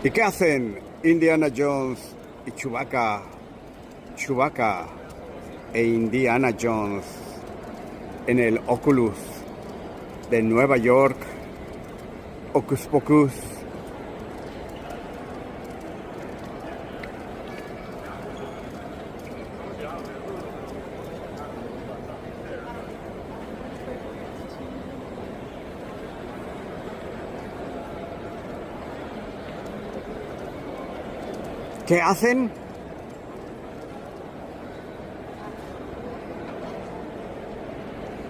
¿Y qué hacen Indiana Jones y Chewbacca, Chewbacca e Indiana Jones en el Oculus de Nueva York, Hocus Pocus? ¿Qué hacen?